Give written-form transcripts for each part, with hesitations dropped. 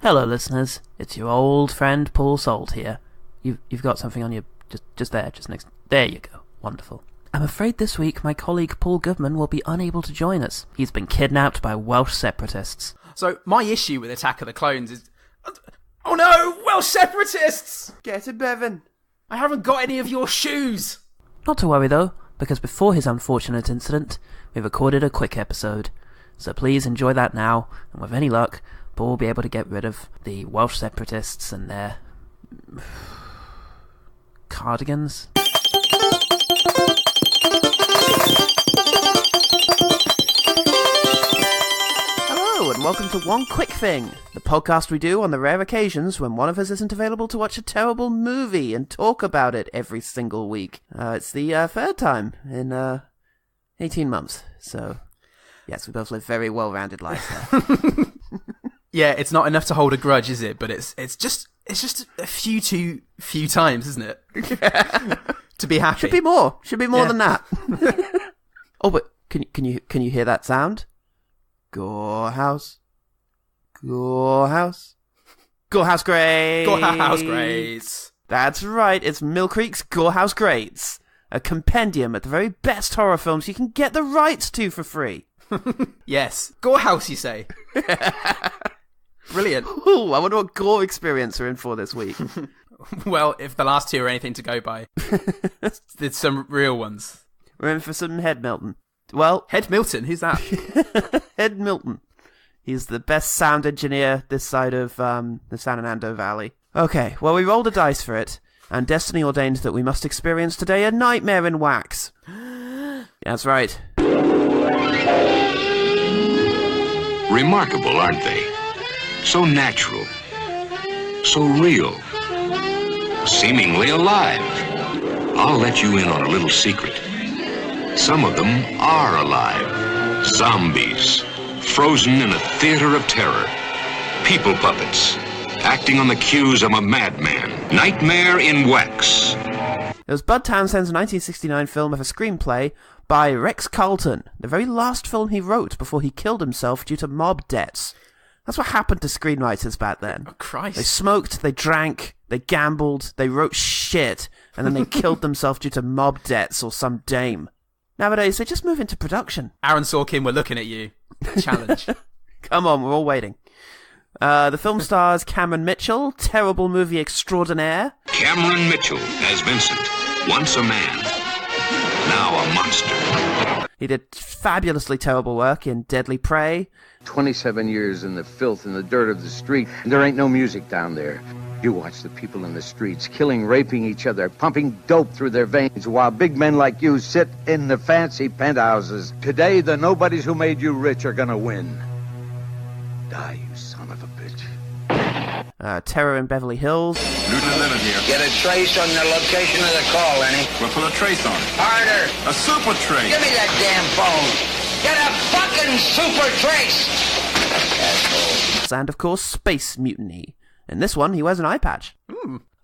Hello, listeners. It's your old friend Paul Salt here. You've got something on your just there, just next. There you go. Wonderful. I'm afraid this week my colleague Paul Goodman will be unable to join us. He's been kidnapped by Welsh separatists. So my issue with Attack of the Clones is, oh no, Welsh separatists! Get it, Bevan. I haven't got any of your shoes. Not to worry though, because before his unfortunate incident, we recorded a quick episode. So please enjoy that now, and with any luck, Paul will be able to get rid of the Welsh separatists and their cardigans. Hello, and welcome to One Quick Thing, the podcast we do on the rare occasions when one of us isn't available to watch a terrible movie and talk about it every single week. It's the third time in 18 months, so yes, we both live very well-rounded lives there. Yeah, it's not enough to hold a grudge, is it? But it's just a few too few times, isn't it? To be happy. Should be more than that. Oh, but can you hear that sound? Gorehouse Grace. Gorehouse Grace. That's right, it's Mill Creek's Gorehouse Greats, a compendium of the very best horror films you can get the rights to for free. Yes, Gorehouse, you say? Brilliant. Ooh, I wonder what gore experience we're in for this week. Well, if the last two are anything to go by, there's some real ones. We're in for some Head Milton. Well, Head Milton, who's that? Head Milton. He's the best sound engineer this side of the San Fernando Valley. Okay, well, we rolled a dice for it, and destiny ordained that we must experience today a nightmare in wax. That's right. Remarkable, aren't they? So natural, so real, seemingly alive. I'll let you in on a little secret. Some of them are alive. Zombies, frozen in a theater of terror. People puppets, acting on the cues of a madman. Nightmare in Wax. It was Bud Townsend's 1969 film of a screenplay by Rex Carlton, the very last film he wrote before he killed himself due to mob debts. That's what happened to screenwriters back then. Oh, Christ. They smoked, they drank, they gambled, they wrote shit, and then they killed themselves due to mob debts or some dame. Nowadays, they just move into production. Aaron Sorkin, we're looking at you. Challenge. Come on, we're all waiting. The film stars Cameron Mitchell, terrible movie extraordinaire. Cameron Mitchell as Vincent, once a man, now a monster. He did fabulously terrible work in Deadly Prey. 27 years in the filth and the dirt of the street, and there ain't no music down there. You watch the people in the streets killing, raping each other, pumping dope through their veins, while big men like you sit in the fancy penthouses. Today, the nobodies who made you rich are gonna win. Die, you son of a bitch. Terror in Beverly Hills. Lieutenant Leonard here. Get a trace on the location of the call, Lenny. We'll put a trace on it. Harder. A super trace. Give me that damn phone. Get a fucking super trace. Asshole. And, of course, Space Mutiny. In this one, he wears an eye patch.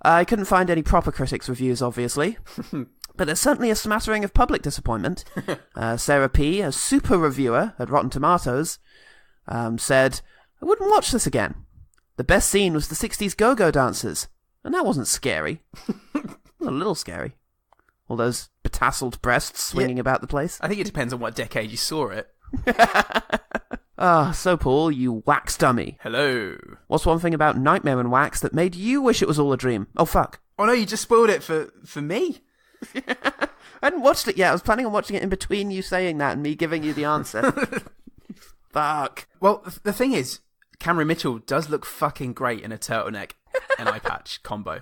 I couldn't find any proper critics' reviews, obviously. But there's certainly a smattering of public disappointment. Sarah P., a super reviewer at Rotten Tomatoes, said, I wouldn't watch this again. The best scene was the 60s go-go dancers. And that wasn't scary. A little scary. All those betassled breasts swinging about the place. I think it depends on what decade you saw it. So Paul, you wax dummy. Hello. What's one thing about Nightmare in Wax that made you wish it was all a dream? Oh, fuck. Oh no, you just spoiled it for me. I hadn't watched it yet. I was planning on watching it in between you saying that and me giving you the answer. Fuck. Well, the thing is, Cameron Mitchell does look fucking great in a turtleneck and eye patch combo.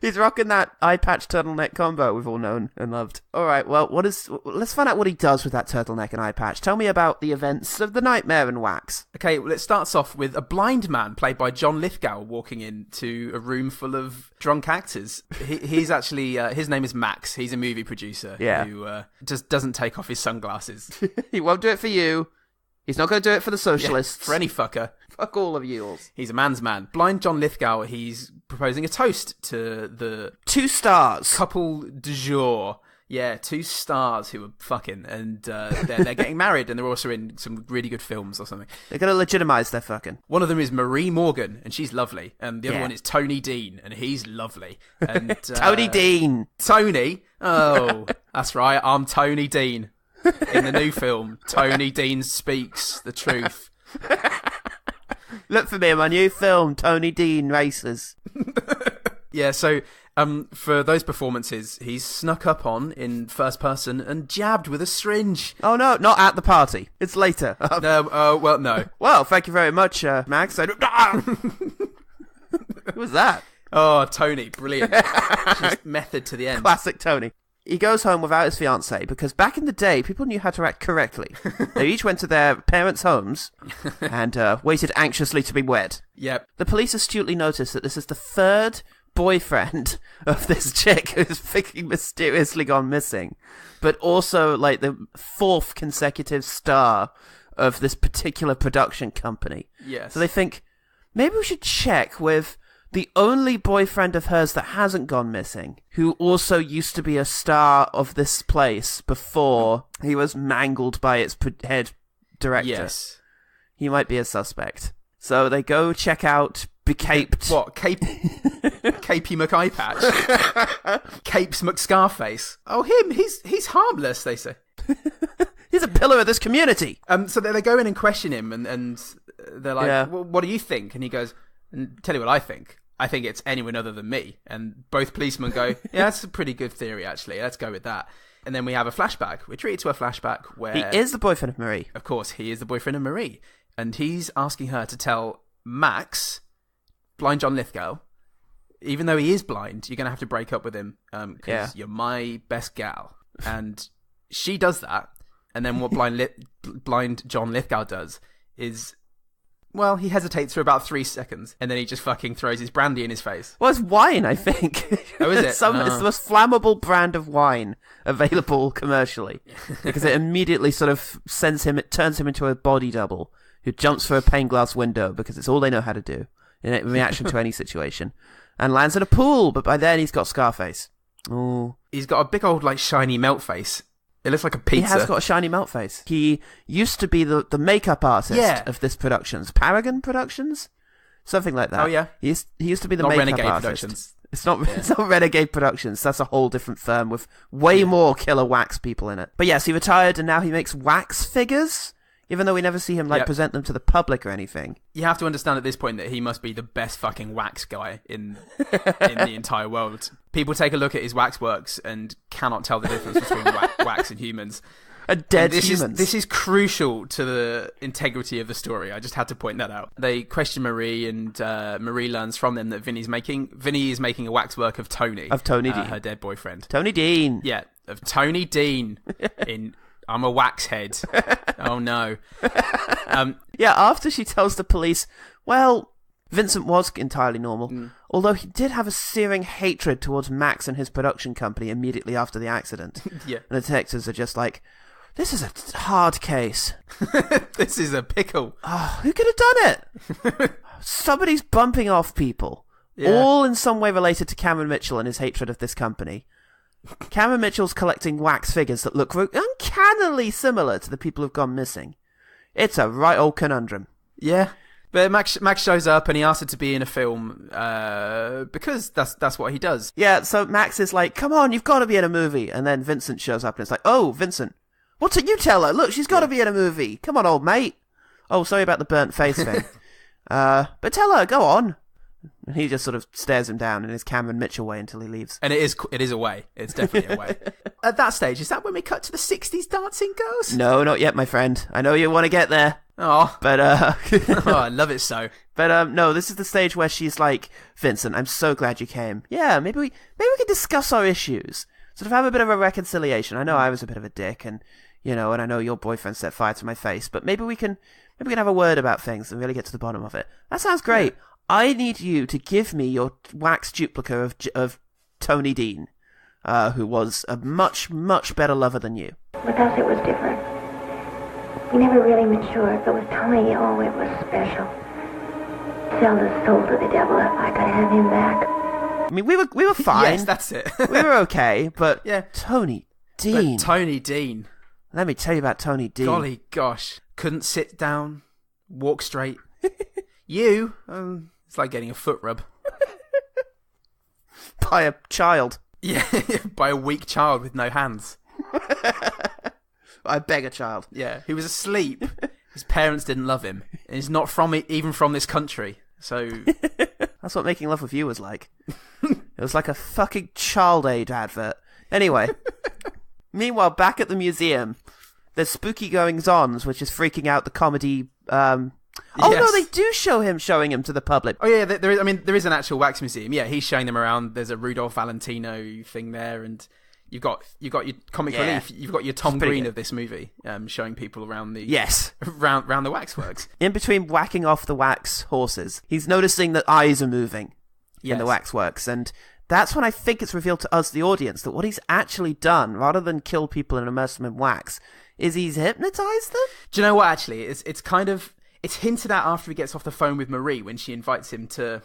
He's rocking that eye patch turtleneck combo we've all known and loved. Alright, well, let's find out what he does with that turtleneck and eye patch. Tell me about the events of the Nightmare in Wax. Okay, well, it starts off with a blind man played by John Lithgow walking into a room full of drunk actors. He's actually, his name is Max. He's a movie producer who just doesn't take off his sunglasses. He won't do it for you. He's not going to do it for the socialists. Yeah, for any fucker. Fuck all of you. He's a man's man. Blind John Lithgow, he's proposing a toast to the 2 stars couple du jour. Yeah, two stars who are fucking, and they're getting married, and they're also in some really good films or something. They're going to legitimize their fucking. One of them is Marie Morgan, and she's lovely, and the other one is Tony Dean, and he's lovely. And Tony Dean. Tony? Oh, that's right, I'm Tony Dean. In the new film, Tony Dean speaks the truth. Look for me in my new film, Tony Dean Races. Yeah, so for those performances, he's snuck up on in first person and jabbed with a syringe. Oh no, not at the party. It's later. No. Well, thank you very much, Max. Who was that? Oh, Tony, brilliant. Just method to the end. Classic Tony. He goes home without his fiancée because back in the day, people knew how to act correctly. They each went to their parents' homes and waited anxiously to be wed. Yep. The police astutely noticed that this is the third boyfriend of this chick who's freaking mysteriously gone missing, but also like the fourth consecutive star of this particular production company. Yes. So they think, maybe we should check with the only boyfriend of hers that hasn't gone missing, who also used to be a star of this place before he was mangled by its head director. Yes. He might be a suspect. So they go check out Becaped. What? Capey McEyepatch? Capes McScarface? Oh, him. He's harmless, they say. He's a pillar of this community. So they go in and question him, and they're like, well, what do you think? And he goes, tell you what I think. I think it's anyone other than me. And both policemen go, yeah, that's a pretty good theory, actually. Let's go with that. And then we have a flashback. We're treated to a flashback where... He is the boyfriend of Marie. Of course, he is the boyfriend of Marie. And he's asking her to tell Max, blind John Lithgow, even though he is blind, you're going to have to break up with him because you're my best gal. And she does that. And then what blind John Lithgow does is... Well, he hesitates for about 3 seconds, and then he just fucking throws his brandy in his face. Well, it's wine, I think. Oh, is it? It's the most flammable brand of wine available commercially, because it immediately sort of it turns him into a body double who jumps through a pane glass window because it's all they know how to do in reaction to any situation, and lands in a pool. But by then he's got Scarface. Oh, he's got a big old like shiny melt face. It looks like a pizza. He has got a shiny melt face. He used to be the makeup artist of this Productions. Paragon Productions? Something like that. Oh, yeah. He used to be the not makeup Renegade artist. Productions. It's not Renegade Productions. That's a whole different firm with way more killer wax people in it. But yes, he retired and now he makes wax figures, even though we never see him present them to the public or anything. You have to understand at this point that he must be the best fucking wax guy in the entire world. People take a look at his wax works and cannot tell the difference between wax and humans. Humans. This is crucial to the integrity of the story. I just had to point that out. They question Marie, and Marie learns from them that Vinny is making a waxwork of Tony. Of Tony Dean. Her dead boyfriend. Tony Dean. Yeah, of Tony Dean in... I'm a wax head. Oh, no. After she tells the police, well, Vincent was entirely normal, although he did have a searing hatred towards Max and his production company immediately after the accident. Yeah. And the detectives are just like, this is a hard case. This is a pickle. Oh, who could have done it? Somebody's bumping off people, all in some way related to Cameron Mitchell and his hatred of this company. Cameron Mitchell's collecting wax figures that look uncannily similar to the people who've gone missing. It's a right old conundrum. Yeah. But Max shows up and he asks her to be in a film because that's what he does. Yeah, so Max is like, come on, you've got to be in a movie. And then Vincent shows up and it's like, oh, Vincent, what's it you tell her? Look, she's got to be in a movie. Come on, old mate. Oh, sorry about the burnt face thing. But tell her, go on. And he just sort of stares him down in his Cameron Mitchell way until he leaves. And it is a way. It's definitely a way. At that stage, is that when we cut to the 60s dancing girls? No, not yet, my friend. I know you want to get there. Oh. But, oh, I love it so. But, no, this is the stage where she's like, Vincent, I'm so glad you came. Yeah, maybe we can discuss our issues. Sort of have a bit of a reconciliation. I know I was a bit of a dick and, and I know your boyfriend set fire to my face, but maybe we can have a word about things and really get to the bottom of it. That sounds great. Yeah. I need you to give me your wax duplicate of Tony Dean, who was a much, much better lover than you. With us, it was different. We never really matured, but with Tony, oh, it was special. Sell his soul to the devil if I could have him back. I mean, we were fine. Yes, that's it. We were okay, but Tony, Dean. But Tony Dean. Let me tell you about Tony Dean. Golly gosh. Couldn't sit down, walk straight. You, it's like getting a foot rub. By a child. Yeah, by a weak child with no hands. I beg a child. Yeah, he was asleep. His parents didn't love him. And he's not even from this country. So that's what making love with you was like. It was like a fucking child aid advert. Anyway. Meanwhile, back at the museum, there's spooky goings-ons, which is freaking out the comedy. Oh no, they do showing him to the public. Oh yeah, there is. I mean, there is an actual wax museum. Yeah, he's showing them around. There's a Rudolph Valentino thing there, and you've got your comic relief. You've got your Tom Green of this movie, showing people around the round the waxworks. In between whacking off the wax horses, he's noticing that eyes are moving in the waxworks, and that's when I think it's revealed to us, the audience, that what he's actually done, rather than kill people and immerse them in wax, is he's hypnotized them. Do you know what? Actually, it's kind of. It's hinted at after he gets off the phone with Marie when she invites him to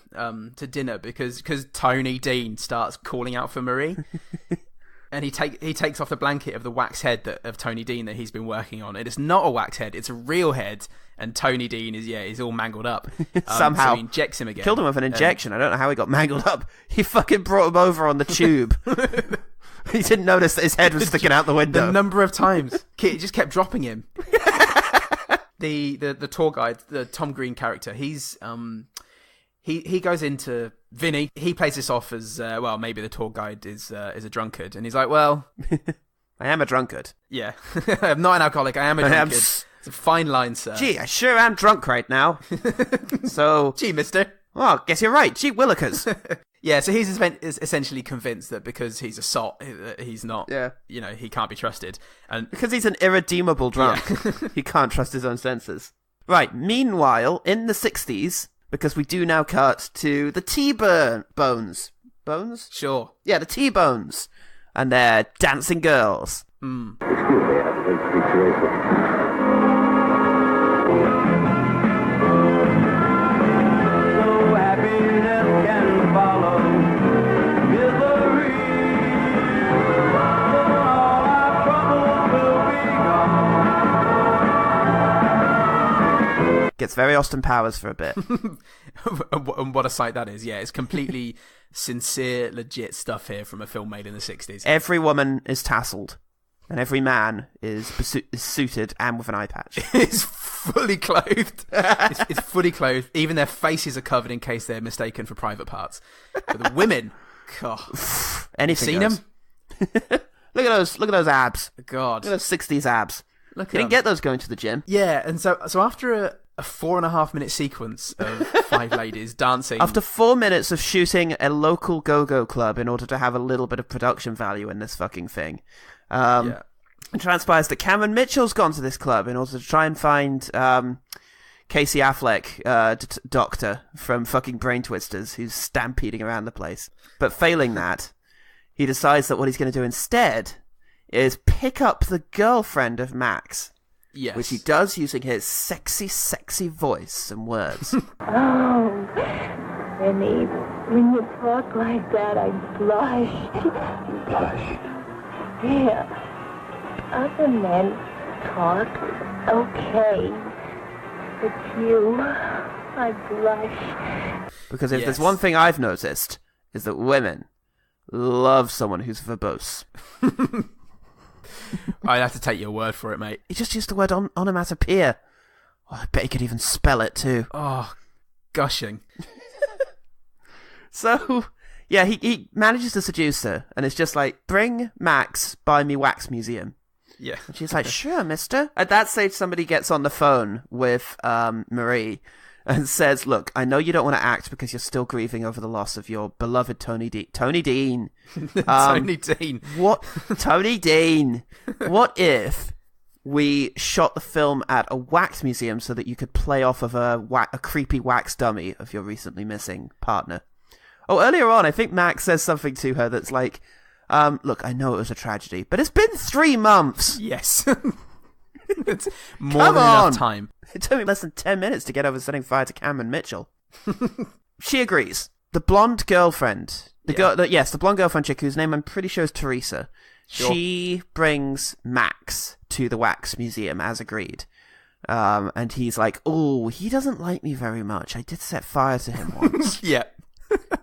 dinner because Tony Dean starts calling out for Marie, and he takes off the blanket of the wax head of Tony Dean that he's been working on. It is not a wax head; it's a real head, and Tony Dean is all mangled up. Somehow so he injects him again. Killed him with an injection. I don't know how he got mangled up. He fucking brought him over on the tube. He didn't notice that his head was sticking out the window. The number of times he just kept dropping him. The tour guide, the Tom Green character, he's he goes into Vinny. He plays this off as maybe the tour guide is a drunkard, and he's like, well, I am a drunkard. Yeah, I'm not an alcoholic. I am a drunkard. It's a fine line, sir. Gee, I sure am drunk right now. So, gee, mister. Well, guess you're right. Gee willikers. Yeah, so he's essentially convinced that because he's a sot, he's not, he can't be trusted. And because he's an irredeemable drunk, he can't trust his own senses. Right, meanwhile, in the 60s, because we do now cut to the T-Bones. Bones? Sure. Yeah, the T-Bones. And they're dancing girls. Excuse me, I have to speak to Rachel. Gets very Austin Powers for a bit. And what a sight that is. Yeah, it's completely sincere, legit stuff here from a film made in the 60s. Every woman is tasseled, and every man is suited and with an eye patch. It's fully clothed. It's fully clothed. Even their faces are covered in case they're mistaken for private parts. But the women, God. Anything seen goes. them? Look at those abs. God. Look at those 60s abs. Look you didn't get those going to the gym. Yeah, and so after a 4.5 minute sequence of 5 ladies dancing. After 4 minutes of shooting a local go-go club in order to have a little bit of production value in this fucking thing, it transpires that Cameron Mitchell's gone to this club in order to try and find Casey Affleck, doctor from fucking Brain Twisters, who's stampeding around the place. But failing that, he decides that what he's going to do instead is pick up the girlfriend of Max. Yes. Which he does using his sexy, sexy voice and words. Oh, Vinny, when you talk like that, I blush. You blush? Yeah. Other men talk, okay. But you, I blush. Because if there's one thing I've noticed, is that women love someone who's verbose. I'd have to take your word for it, mate. He just used the word onomatopoeia. Oh, I bet he could even spell it too. Oh, gushing. So, yeah, he manages to seduce her, and it's just like, bring Max by me wax museum. Yeah. And she's like, sure, mister. At that stage, somebody gets on the phone with Marie and says, look, I know you don't want to act because you're still grieving over the loss of your beloved Tony Dean. Tony Dean. Tony Dean. What? Tony Dean. What if we shot the film at a wax museum so that you could play off of a creepy wax dummy of your recently missing partner? Oh, earlier on, I think Max says something to her that's like, look, I know it was a tragedy, but it's been 3 months. Yes. It's more than enough time. It took me less than 10 minutes to get over setting fire to Cameron Mitchell. She agrees. The blonde girlfriend, the blonde girlfriend chick whose name I'm pretty sure is Teresa, She brings Max to the wax museum as agreed. And he's like, oh, he doesn't like me very much. I did set fire to him once. Yeah.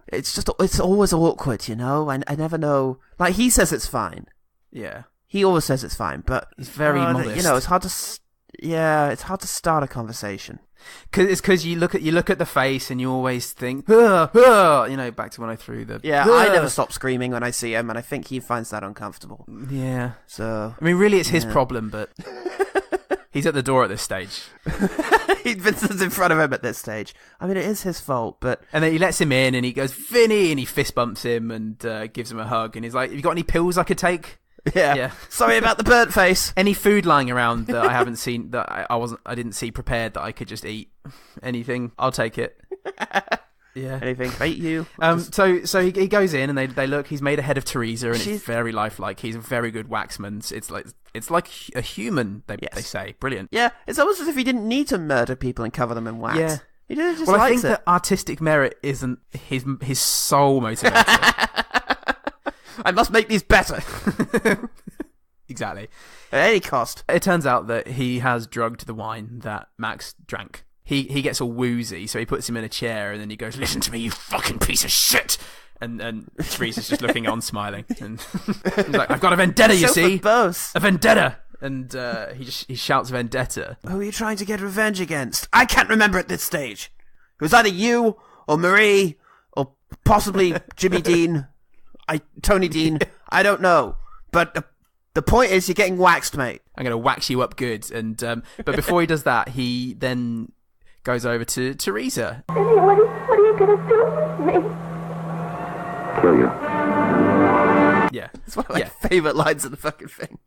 It's always awkward, you know? I never know. Like, he says it's fine. Yeah. He always says it's fine, but... He's very modest. You know, it's hard to... it's hard to start a conversation. Because you look at the face and you always think, you know, back to when I threw the... Yeah, I never stop screaming when I see him, and I think he finds that uncomfortable. Yeah. So... I mean, really, it's his problem, but... He's at the door at this stage. Vincent's in front of him at this stage. I mean, it is his fault, but... And then he lets him in, and he goes, Vinny, and he fist bumps him and gives him a hug, and he's like, have you got any pills I could take? Yeah. Sorry about the burnt face. Any food lying around that I haven't seen, that I didn't see prepared that I could just eat? Anything? I'll take it. Yeah. Anything? Bait you? So he goes in and they look. He's made a head of Teresa and it's very lifelike. He's a very good waxman. It's like a human. They say brilliant. Yeah, it's almost as if he didn't need to murder people and cover them in wax. Yeah, he just I likes think that artistic merit isn't his sole motivator. I must make these better. Exactly. At any cost. It turns out that he has drugged the wine that Max drank. He gets all woozy, so he puts him in a chair, and then he goes, "Listen to me, you fucking piece of shit!" And Teresa's just looking on, smiling. And he's like, "I've got a vendetta, you see? Verbose. A vendetta!" And he shouts vendetta. Who are you trying to get revenge against? I can't remember at this stage. It was either you, or Marie, or possibly Jimmy Dean, Tony Dean. I don't know. But the point is, you're getting waxed, mate. I'm going to wax you up good. And but before he does that, he then goes over to Teresa. What are you going to do with me? Kill you. Yeah. It's one of my favourite lines of the fucking thing.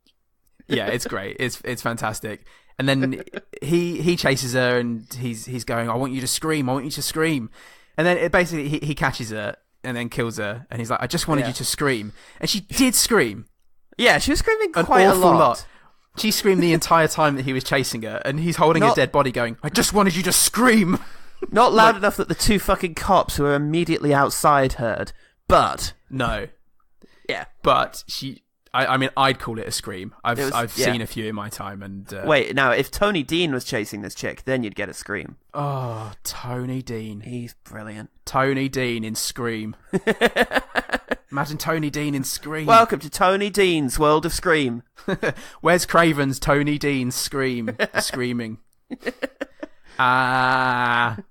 Yeah, it's great. It's fantastic. And then he chases her and he's going, I want you to scream. I want you to scream. And then basically he catches her and then kills her. And he's like, I just wanted you to scream. And she did scream. Yeah, she was screaming quite a lot. She screamed the entire time that he was chasing her, and he's holding a dead body going, I just wanted you to scream. Not loud enough that the two fucking cops who were immediately outside heard, but... No. Yeah. But I mean, I'd call it a scream. I've seen a few in my time, and... Wait, now, if Tony Dean was chasing this chick, then you'd get a scream. Oh, Tony Dean. He's brilliant. Tony Dean in Scream. Imagine Tony Dean in Scream. Welcome to Tony Dean's World of Scream. Where's Craven's Tony Dean's Screaming? That's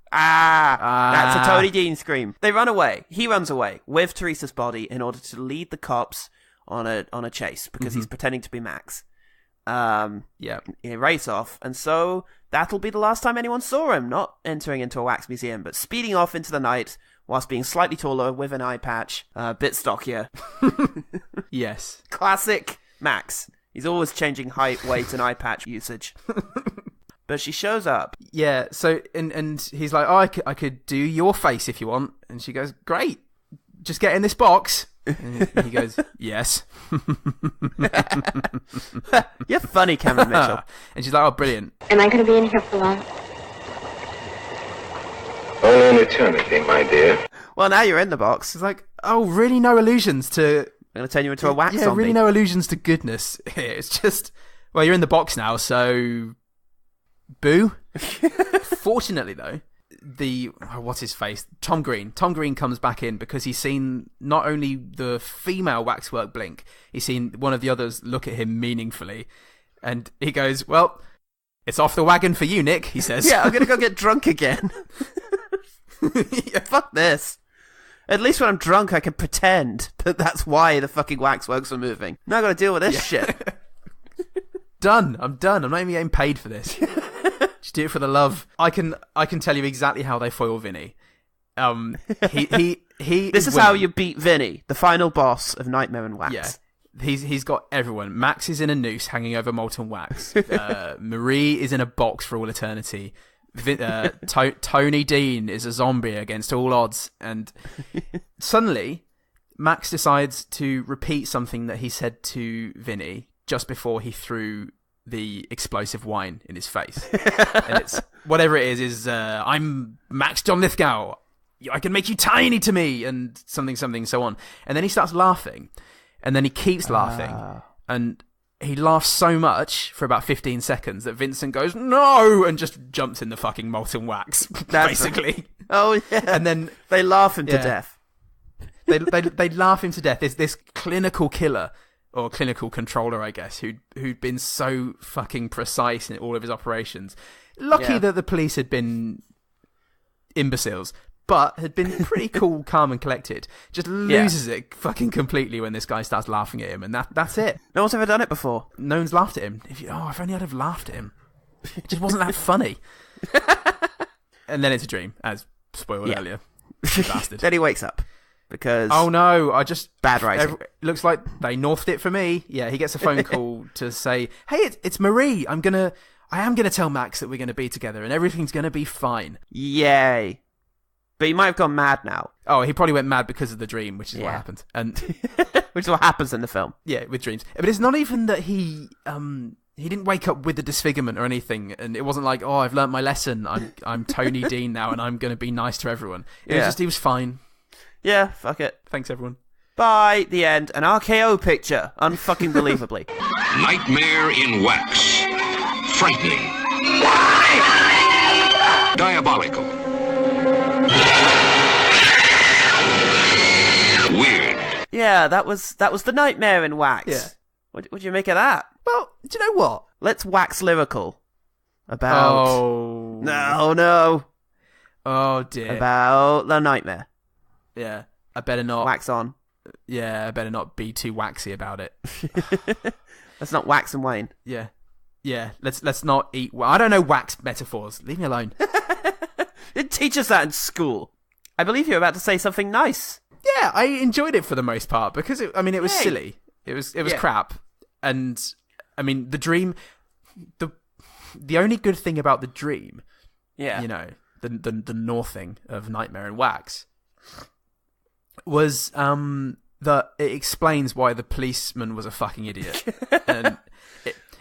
a Tony Dean scream. They run away. He runs away with Teresa's body in order to lead the cops on a chase because he's pretending to be Max. He race off, and so that'll be the last time anyone saw him, not entering into a wax museum, but speeding off into the night whilst being slightly taller with an eye patch, a bit stockier. Yes. Classic Max. He's always changing height, weight, and eye patch usage. But she shows up. Yeah, so, and he's like, oh, I could do your face if you want. And she goes, great, just get in this box. And he goes, yes. You're funny, Cameron Mitchell. And she's like, oh, brilliant. Am I going to be in here for long? Only an eternity, my dear. Well, now you're in the box. It's like, oh, really no allusions to... I'm going to turn you into a wax zombie. Yeah, really no allusions to goodness. It's just, well, you're in the box now, so... Boo. Fortunately, though, what's his face? Tom Green comes back in because he's seen not only the female waxwork blink, he's seen one of the others look at him meaningfully, and he goes, well, it's off the wagon for you, Nick, he says. Yeah, I'm going to go get drunk again. Fuck this. At least when I'm drunk, I can pretend that that's why the fucking waxworks are moving. Now I've got to deal with this shit. Done. I'm done. I'm not even getting paid for this. Just do it for the love. I can tell you exactly how they foil Vinny. He This is how you beat Vinny, the final boss of Nightmare and Wax. Yeah. He's got everyone. Max is in a noose hanging over molten wax. Marie is in a box for all eternity. Tony Dean is a zombie against all odds. And suddenly, Max decides to repeat something that he said to Vinny just before he threw the explosive wine in his face. And it's whatever it is I'm Max John Lithgow. I can make you tiny to me, and something, so on. And then he starts laughing. And then he keeps laughing, and he laughs so much for about 15 seconds that Vincent goes, no, and just jumps in the fucking molten wax, basically. Oh, yeah. And then they laugh him to death. They laugh him to death. There's this clinical killer, or clinical controller, I guess, who'd been so fucking precise in all of his operations. Lucky that the police had been imbeciles, but had been pretty cool, calm and collected. Just loses it fucking completely when this guy starts laughing at him, and that's it. No one's ever done it before. No one's laughed at him. If only I'd have laughed at him. It just wasn't that funny. And then it's a dream, as spoiled earlier. Bastard. Then he wakes up. Because oh no, bad writing. Looks like they northed it for me. Yeah, he gets a phone call to say, "Hey, it's Marie. I am gonna tell Max that we're gonna be together and everything's gonna be fine." Yay! But he might have gone mad now. Oh, he probably went mad because of the dream, which is what happened, and which is what happens in the film. Yeah, with dreams. But it's not even that he didn't wake up with the disfigurement or anything, and it wasn't like, "Oh, I've learnt my lesson. I'm Tony Dean now, and I'm gonna be nice to everyone." It was just he was fine. Yeah, fuck it. Thanks, everyone. Bye. The end. An RKO picture. Unfucking believably. Nightmare in wax. Frightening. Diabolical. Weird. Yeah, that was the Nightmare in Wax. Yeah. What'd you make of that? Well, do you know what? Let's wax lyrical. About... Oh. No. Oh, dear. About the Nightmare. Yeah, I better not... Wax on. Yeah, I better not be too waxy about it. Let's not wax and wane. Yeah. Let's not eat... I don't know wax metaphors. Leave me alone. Didn't teach us that in school. I believe you're about to say something nice. Yeah, I enjoyed it for the most part because it was silly. It was crap. And I mean, the dream... The only good thing about the dream... Yeah. You know, the northing of Nightmare in Wax... was that it explains why the policeman was a fucking idiot. And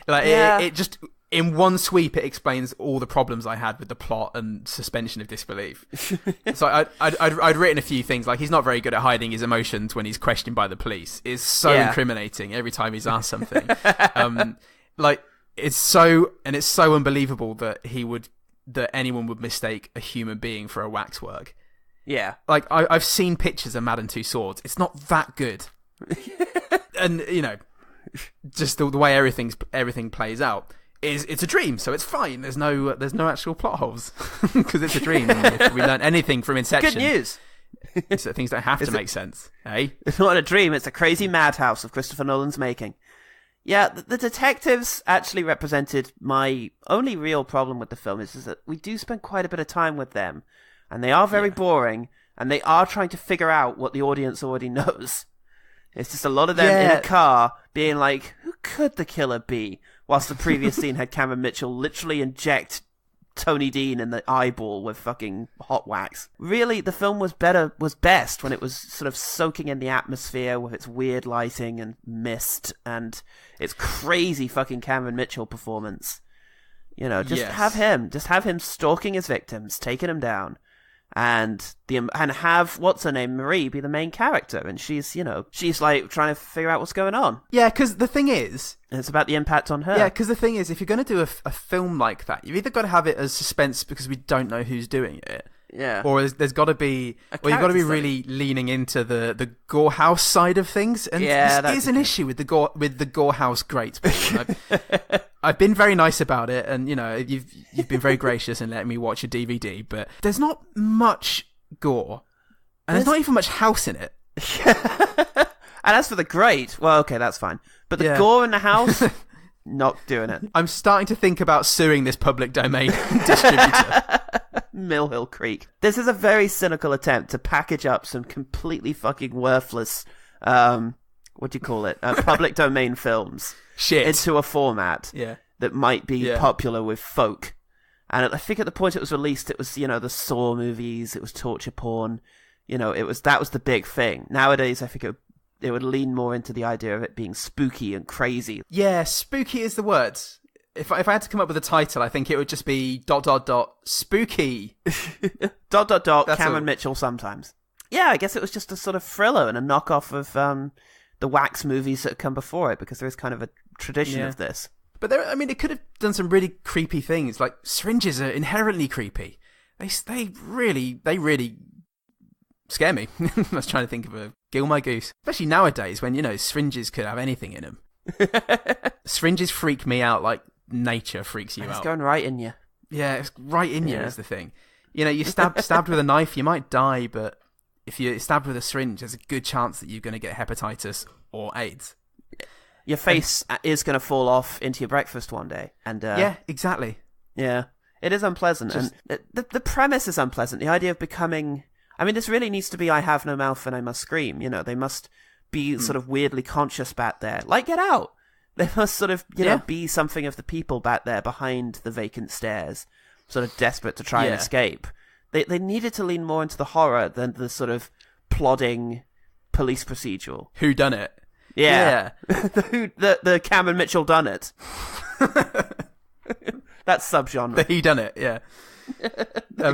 it just in one sweep it explains all the problems I had with the plot and suspension of disbelief. So I'd written a few things like he's not very good at hiding his emotions when he's questioned by the police. It's so incriminating every time he's asked something. It's so unbelievable that anyone would mistake a human being for a waxwork. Yeah. Like, I've seen pictures of Madame Tussauds. It's not that good. And, you know, just the way everything plays out it's a dream, so it's fine. There's no actual plot holes. Because it's a dream. And if we learn anything from Inception... Good news! It's that things don't have to make sense. Hey? It's not a dream, it's a crazy madhouse of Christopher Nolan's making. Yeah, the detectives actually represented my only real problem with the film is that we do spend quite a bit of time with them. And they are very boring, and they are trying to figure out what the audience already knows. It's just a lot of them in a car being like, who could the killer be? Whilst the previous scene had Cameron Mitchell literally inject Tony Dean in the eyeball with fucking hot wax. Really, the film was best when it was sort of soaking in the atmosphere with its weird lighting and mist and its crazy fucking Cameron Mitchell performance. You know, have him stalking his victims, taking them down. And have what's her name, Marie, be the main character, and she's like trying to figure out what's going on. Yeah, because the thing is, and it's about the impact on her. Yeah, because the thing is, if you're going to do a film like that, you've either got to have it as suspense because we don't know who's doing it, or there's got to be, or you've got to be really leaning into the gore house side of things. And this is an issue with the gore house greats. I've been very nice about it, and you know you've been very gracious in letting me watch a DVD. But there's not much gore, and there's not even much house in it. And as for the grate, well, okay, that's fine. But the gore in the house, not doing it. I'm starting to think about suing this public domain distributor. Mill Hill Creek. This is a very cynical attempt to package up some completely fucking worthless, what do you call it? Public domain films. Shit. Into a format that might be popular with folk. And I think at the point it was released, it was, the Saw movies, it was torture porn. That was the big thing. Nowadays, I think it would lean more into the idea of it being spooky and crazy. Yeah, spooky is the word. If I had to come up with a title, I think it would just be ... spooky. ... Cameron Mitchell sometimes. Yeah, I guess it was just a sort of thriller and a knockoff of the wax movies that have come before it, because there is kind of a tradition of this. But it could have done some really creepy things. Like, syringes are inherently creepy. They really scare me. I was trying to think of a Gill My Goose. Especially nowadays when, syringes could have anything in them. Syringes freak me out like nature freaks you out. It's going right in you. Yeah, it's right in you is the thing. You stabbed with a knife, you might die, but if you're stabbed with a syringe, there's a good chance that you're going to get hepatitis or AIDS. Your face is going to fall off into your breakfast one day. And yeah, exactly. Yeah, it is unpleasant. And the premise is unpleasant. The idea of becoming... this really needs to be I have no mouth and I must scream. They must be sort of weirdly conscious back there. Like Get Out. They must sort of, be something of the people back there behind the vacant stairs, sort of desperate to try and escape. They needed to lean more into the horror than the sort of plodding police procedural. Who done it? Yeah. The Cameron Mitchell done it. That's subgenre. The he done it, yeah.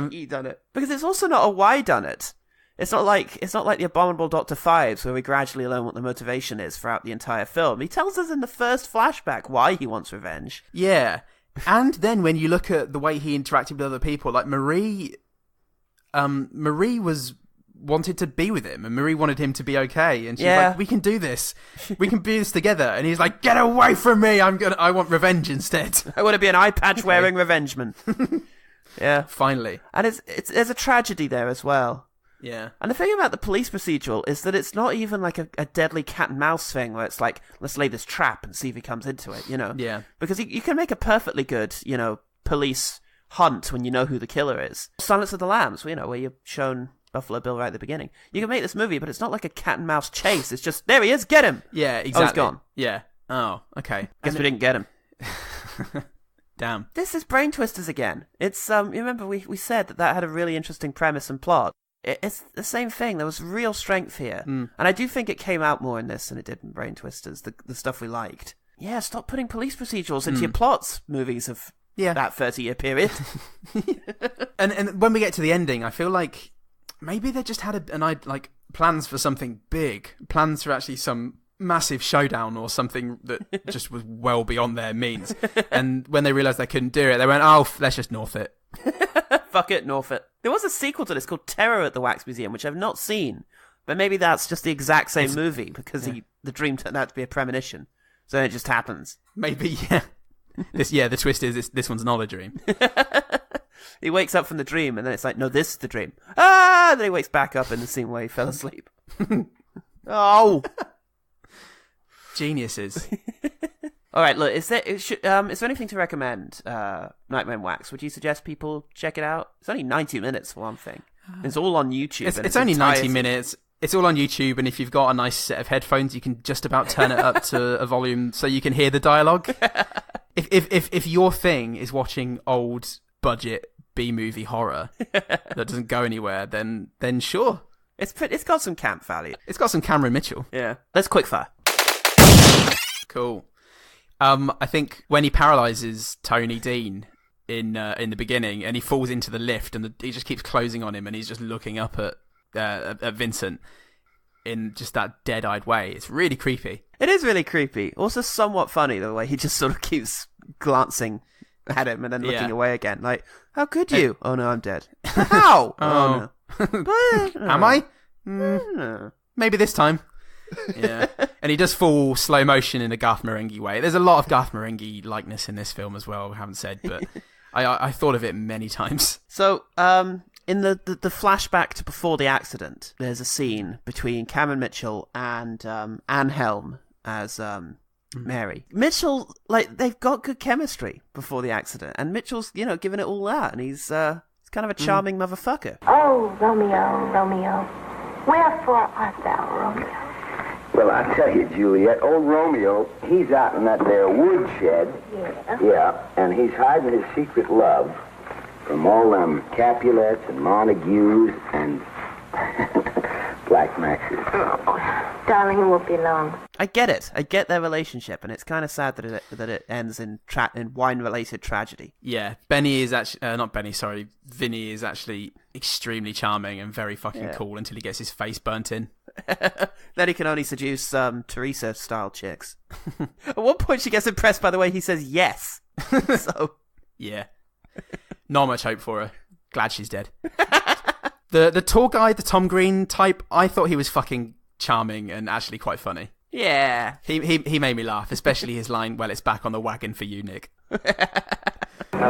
He done it. Because it's also not a why done it. It's not like the abominable Dr. Fives, where we gradually learn what the motivation is throughout the entire film. He tells us in the first flashback why he wants revenge. Yeah. And then when you look at the way he interacted with other people, like Marie wanted to be with him, and Marie wanted him to be okay, and she's like, we can do this together, and he's like, get away from me, I want revenge instead. I want to be an eye patch wearing revengeman. Yeah, finally. And there's a tragedy there as well. Yeah. And the thing about the police procedural is that it's not even like a deadly cat and mouse thing where it's like, let's lay this trap and see if he comes into it, Yeah. Because you can make a perfectly good, police hunt when you know who the killer is. Silence of the Lambs, where you're shown Buffalo Bill right at the beginning. You can make this movie, but it's not like a cat and mouse chase. It's just, there he is, get him! Yeah, exactly. Oh, he's gone. Yeah. Oh, okay. Guess we didn't get him. Damn. This is Brain Twisters again. It's, you remember we said that had a really interesting premise and plot. It's the same thing. There was real strength here. And I do think it came out more in this than it did in Brain Twisters, the stuff we liked. Yeah, stop putting police procedurals into your plots, movies of that 30-year period. And when we get to the ending, I feel like maybe they just had plans for something big, plans for actually some massive showdown or something that just was well beyond their means. And when they realised they couldn't do it, they went, let's just north it. Fuck it, north it. There was a sequel to this called Terror at the Wax Museum, which I've not seen, but maybe that's just the exact same movie because the dream turned out to be a premonition. So then it just happens. Maybe, yeah. The twist is this one's not a dream. He wakes up from the dream, and then it's like, no, this is the dream. Ah! Then he wakes back up in the same way he fell asleep. Oh! Geniuses. All right, look, is there anything to recommend, Nightmare on Wax? Would you suggest people check it out? It's only 90 minutes for one thing. It's all on YouTube. It's only 90 minutes. It's all on YouTube, and if you've got a nice set of headphones, you can just about turn it up to a volume so you can hear the dialogue. If your thing is watching old budget B-movie horror that doesn't go anywhere, then sure. It's got some camp value. It's got some Cameron Mitchell. Yeah. Let's quickfire. Cool. I think when he paralyzes Tony Dean in the beginning, and he falls into the lift, and he just keeps closing on him, and he's just looking up at Vincent in just that dead-eyed way. It's really creepy. It is really creepy. Also somewhat funny, the way he just sort of keeps glancing at him and then looking away again. Like, how could you? Oh no, I'm dead. How? Oh no. Am I? Maybe this time. Yeah. And he does fall slow motion in a Garth Marenghi way. There's a lot of Garth Marenghi likeness in this film as well, we haven't said, but I thought of it many times. So, in the flashback to before the accident, there's a scene between Cameron Mitchell and Anne Helm as Mary. Mitchell, they've got good chemistry before the accident, and Mitchell's, giving it all that, and he's kind of a charming motherfucker. Oh, Romeo, Romeo, wherefore art thou, Romeo? Well, I tell you, Juliet, old Romeo, he's out in that there woodshed. Yeah. Yeah, and he's hiding his secret love from all them Capulets and Montagues and Black Maxes. Oh, darling, it won't be long. I get it. I get their relationship, and it's kind of sad that it ends in wine-related tragedy. Yeah, Benny is actually not Benny. Sorry, Vinny is actually extremely charming and very fucking cool until he gets his face burnt in. Then he can only seduce Teresa-style chicks. At one point, she gets impressed by the way he says yes. So yeah, not much hope for her. Glad she's dead. The tour guide, the Tom Green type, I thought he was fucking charming and actually quite funny. Yeah. He made me laugh, especially his line, "Well, it's back on the wagon for you, Nick." Now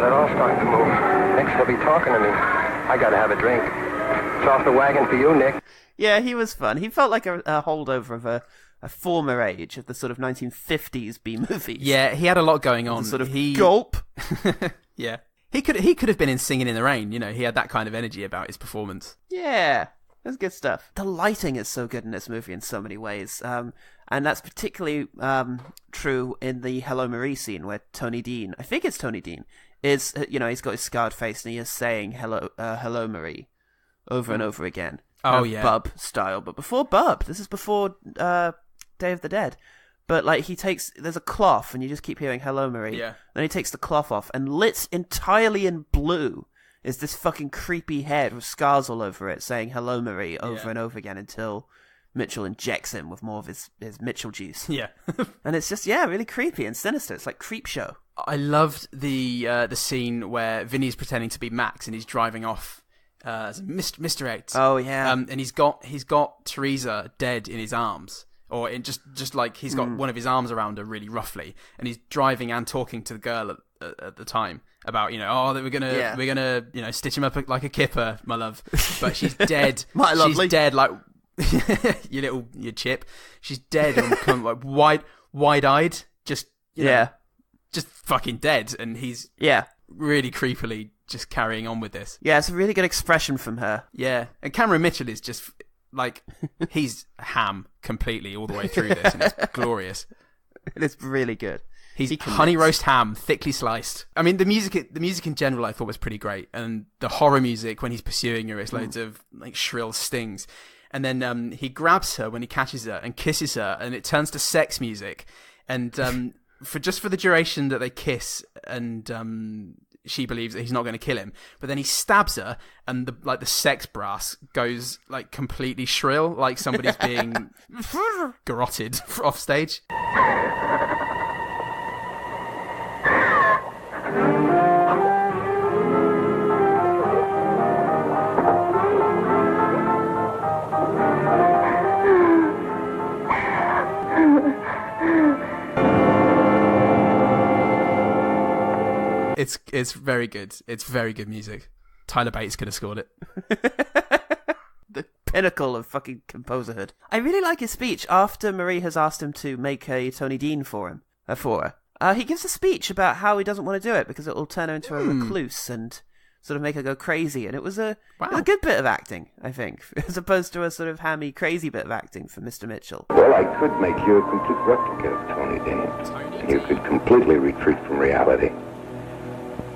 they're all starting to move. Next they'll be talking to me. I gotta have a drink. It's off the wagon for you, Nick. Yeah, he was fun. He felt like a holdover of a former age of the sort of 1950s B-movies. Yeah, he had a lot going on. Sort of gulp. Yeah. He could have been in Singing in the Rain, you know, he had that kind of energy about his performance. Yeah, that's good stuff. The lighting is so good in this movie in so many ways, and that's particularly true in the Hello Marie scene where Tony Dean, I think it's Tony Dean, is, he's got his scarred face and he is saying hello Marie over and over again. Oh, yeah. Bub style, but before Bub, this is before Day of the Dead. But, like, there's a cloth, and you just keep hearing, "Hello, Marie." Yeah. Then he takes the cloth off, and lit entirely in blue is this fucking creepy head with scars all over it, saying, "Hello, Marie," over and over again until Mitchell injects him with more of his Mitchell juice. Yeah. And it's just, really creepy and sinister. It's like Creep Show. I loved the scene where Vinny's pretending to be Max, and he's driving off as Mr. X. Oh, yeah. And he's got Teresa dead in his arms. Or in just like he's got one of his arms around her really roughly, and he's driving and talking to the girl at the time about that we're gonna stitch him up like a kipper, my love, but she's dead. My lovely. She's dead, like your chip. She's dead and kind of like wide-eyed, just fucking dead, and he's really creepily just carrying on with this. Yeah, it's a really good expression from her. Yeah, and Cameron Mitchell is just. Like, he's ham completely all the way through this, and it's glorious. It's really good. He's honey roast ham, thickly sliced. I mean, the music in general I thought was pretty great, and the horror music when he's pursuing her is loads of like shrill stings, and then he grabs her when he catches her and kisses her, and it turns to sex music, and for the duration that they kiss, and she believes that he's not going to kill him, but then he stabs her, and the sex brass goes like completely shrill, like somebody's being garroted off stage. It's very good. It's very good music. Tyler Bates could have scored it. The pinnacle of fucking composerhood. I really like his speech after Marie has asked him to make a Tony Dean for her. He gives a speech about how he doesn't want to do it because it will turn her into a recluse and sort of make her go crazy. And it was a good bit of acting, I think, as opposed to a sort of hammy, crazy bit of acting from Mr. Mitchell. Well, I could make you a complete replica of Tony Dean. You could completely retreat from reality.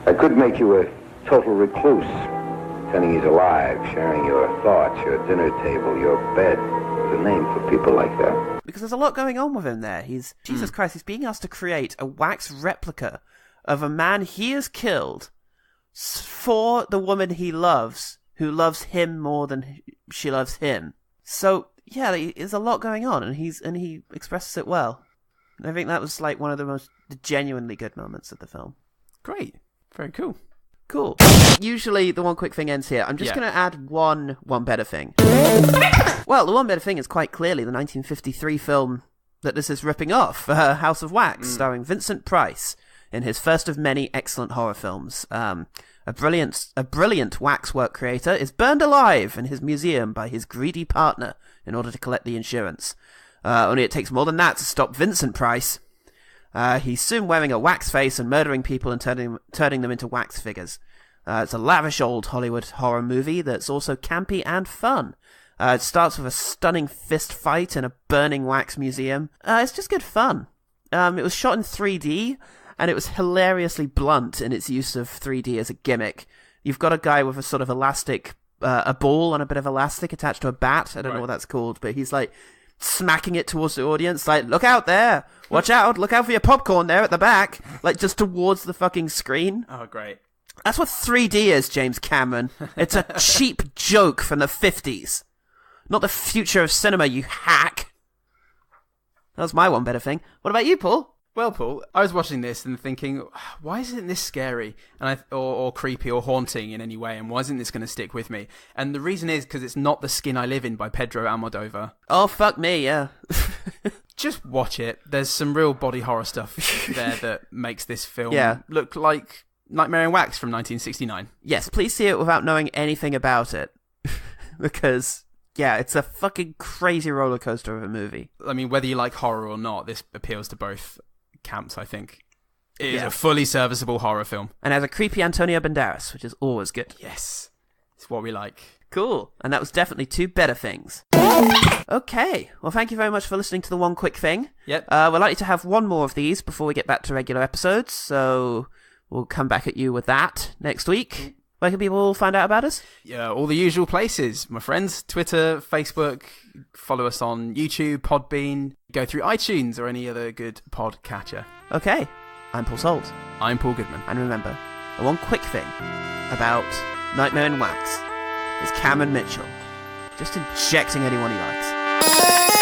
I could make you a total recluse, pretending he's alive, sharing your thoughts, your dinner table, your bed. There's a name for people like that. Because there's a lot going on with him there. Jesus Christ, he's being asked to create a wax replica of a man he has killed for the woman he loves, who loves him more than she loves him. So, yeah, there's a lot going on, and he expresses it well. And I think that was like one of the most genuinely good moments of the film. Great. Very cool. Cool. Usually the one quick thing ends here. I'm just going to add one better thing. Well, the one better thing is quite clearly the 1953 film that this is ripping off, House of Wax, starring Vincent Price in his first of many excellent horror films. A brilliant waxwork creator is burned alive in his museum by his greedy partner in order to collect the insurance. Only it takes more than that to stop Vincent Price. He's soon wearing a wax face and murdering people and turning them into wax figures. It's a lavish old Hollywood horror movie that's also campy and fun. It starts with a stunning fist fight in a burning wax museum. It's just good fun. It was shot in 3D, and it was hilariously blunt in its use of 3D as a gimmick. You've got a guy with a sort of elastic, a ball on a bit of elastic attached to a bat. I don't know what that's called, but he's like smacking it towards the audience, like, look out there, watch out for your popcorn there at the back, like just towards the fucking screen. Oh, great. That's what 3D is, James Cameron. It's a cheap joke from the 50s. Not the future of cinema, you hack. That was my one better thing. What about you, Paul? Well, Paul, I was watching this and thinking, why isn't this scary or creepy or haunting in any way, and why isn't this going to stick with me? And the reason is because it's not The Skin I Live In by Pedro Almodovar. Oh, fuck me, yeah. Just watch it. There's some real body horror stuff there that makes this film look like Nightmare in Wax from 1969. Yes, please see it without knowing anything about it. Because, yeah, it's a fucking crazy roller coaster of a movie. I mean, whether you like horror or not, this appeals to both camps, I think. It is a fully serviceable horror film. And has a creepy Antonio Banderas, which is always good. Yes. It's what we like. Cool. And that was definitely two better things. Okay. Well, thank you very much for listening to the One Quick Thing. Yep. We're likely to have one more of these before we get back to regular episodes, so we'll come back at you with that next week. Where can people find out about us? Yeah, all the usual places, my friends. Twitter, Facebook, follow us on YouTube, Podbean, go through iTunes or any other good podcatcher. Okay, I'm Paul Salt. I'm Paul Goodman. And remember, the one quick thing about Nightmare in Wax is Cameron Mitchell just injecting anyone he likes.